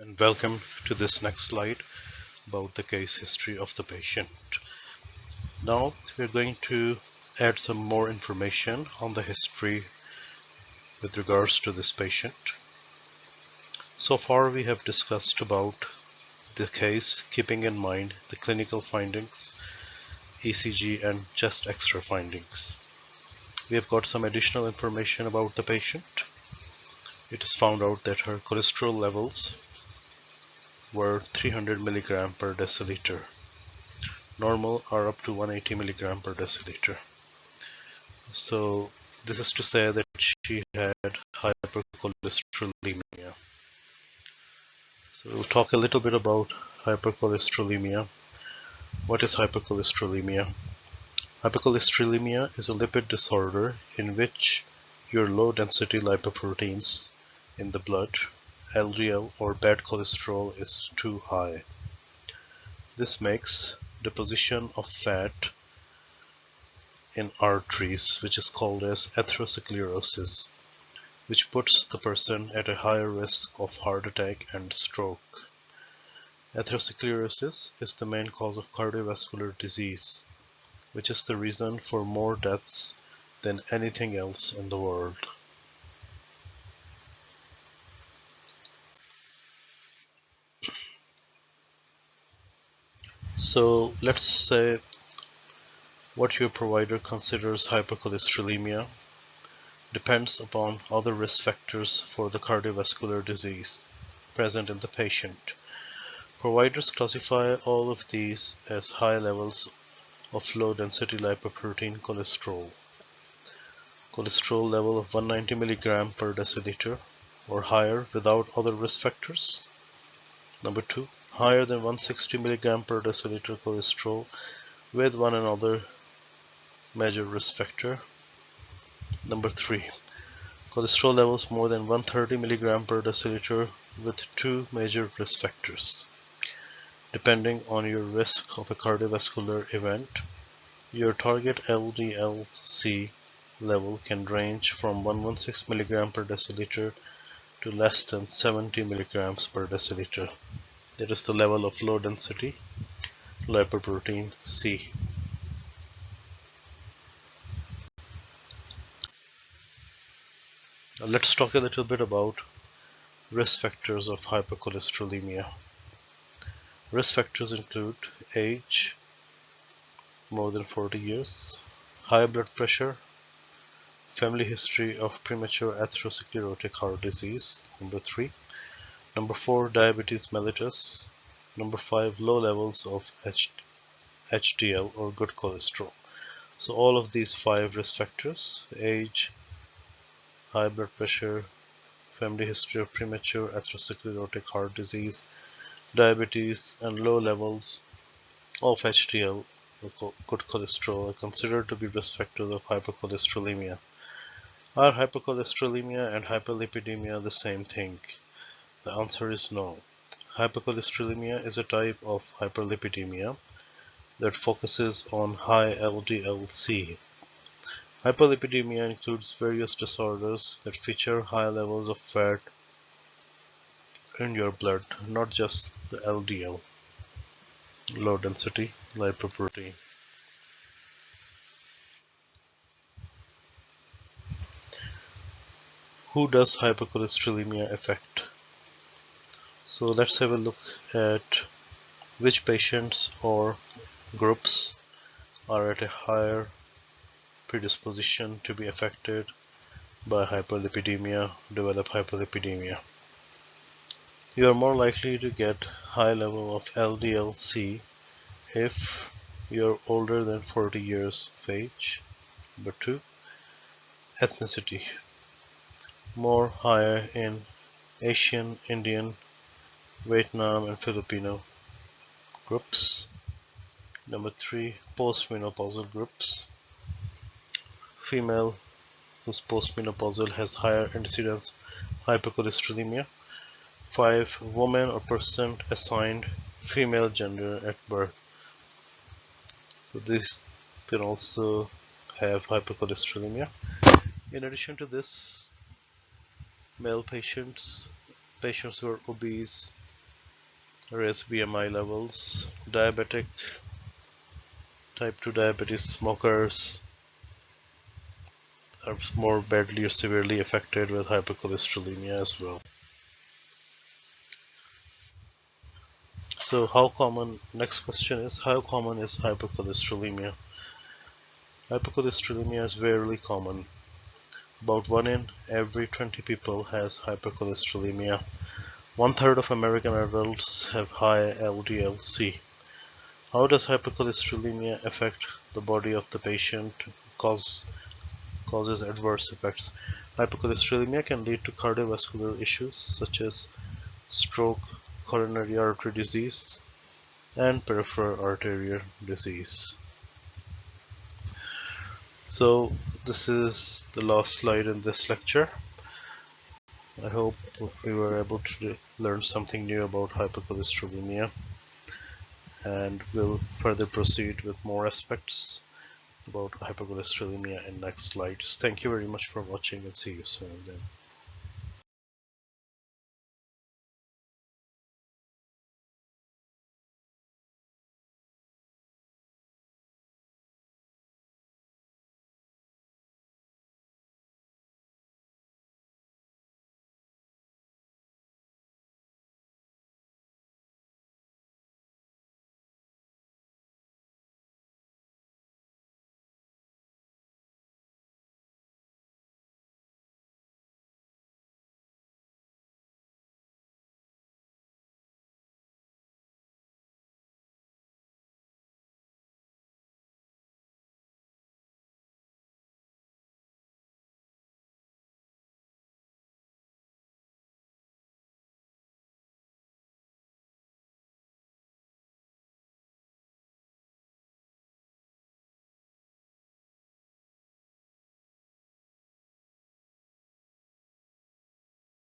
and welcome to this next slide about the case history of the patient. Now we're going to add some more information on the history with regards to this patient. So far we have discussed about the case, keeping in mind the clinical findings, ECG and chest X-ray findings. We have got some additional information about the patient. It is found out that her cholesterol levels were 300 mg per deciliter. Normal are up to 180 mg per deciliter. So this is to say that she had hypercholesterolemia. So we'll talk a little bit about hypercholesterolemia. What is hypercholesterolemia? Hypercholesterolemia is a lipid disorder in which your low density lipoproteins in the blood, LDL or bad cholesterol, is too high. This makes deposition of fat in arteries, which is called as atherosclerosis, which puts the person at a higher risk of heart attack and stroke. Atherosclerosis is the main cause of cardiovascular disease, which is the reason for more deaths than anything else in the world. So let's say what your provider considers hypercholesterolemia depends upon other risk factors for the cardiovascular disease present in the patient. Providers classify all of these as high levels of low density lipoprotein cholesterol. Cholesterol level of 190 mg per deciliter or higher without other risk factors. Number 2, higher than 160 mg per deciliter cholesterol with one another major risk factor. Number 3, cholesterol levels more than 130 mg per deciliter with two major risk factors. Depending on your risk of a cardiovascular event, your target LDL-C level can range from 116 mg per deciliter to less than 70 mg per deciliter. That is the level of low density lipoprotein C. Now let's talk a little bit about risk factors of hypercholesterolemia. Risk factors include age, more than 40 years, high blood pressure, family history of premature atherosclerotic heart disease, number 3. Number 4, diabetes mellitus. Number 5, low levels of HDL or good cholesterol. So all of these 5 risk factors, age, high blood pressure, family history of premature atherosclerotic heart disease, diabetes, and low levels of HDL or good cholesterol are considered to be risk factors of hypercholesterolemia. Are hypercholesterolemia and hyperlipidemia the same thing? The answer is no. Hypercholesterolemia is a type of hyperlipidemia that focuses on high LDL-C. Hyperlipidemia includes various disorders that feature high levels of fat in your blood, not just the LDL, low density lipoprotein. Who does hypercholesterolemia affect? So let's have a look at which patients or groups are at a higher predisposition to be affected by hyperlipidemia, develop hyperlipidemia. You are more likely to get high level of LDL-C if you are older than 40 years of age. Number 2, ethnicity. More higher in Asian, Indian, Vietnam and Filipino groups. Number 3, postmenopausal groups. Female whose postmenopausal has higher incidence hypercholesterolemia. 5, woman or person assigned female gender at birth. So this can also have hypercholesterolemia. In addition to this, male patients who are obese, raise BMI levels, diabetic, type 2 diabetes, smokers are more badly or severely affected with hypercholesterolemia as well. So next question is, how common is hypercholesterolemia? Hypercholesterolemia is very common. About 1 in every 20 people has hypercholesterolemia. 1/3 of American adults have high LDL-C. How does hypercholesterolemia affect the body of the patient? Causes adverse effects. Hypercholesterolemia can lead to cardiovascular issues such as stroke, coronary artery disease, and peripheral arterial disease. So this is the last slide in this lecture. I hope we were able to learn something new about hypercholesterolemia, and we'll further proceed with more aspects about hypercholesterolemia in next slides. Thank you very much for watching, and see you soon then.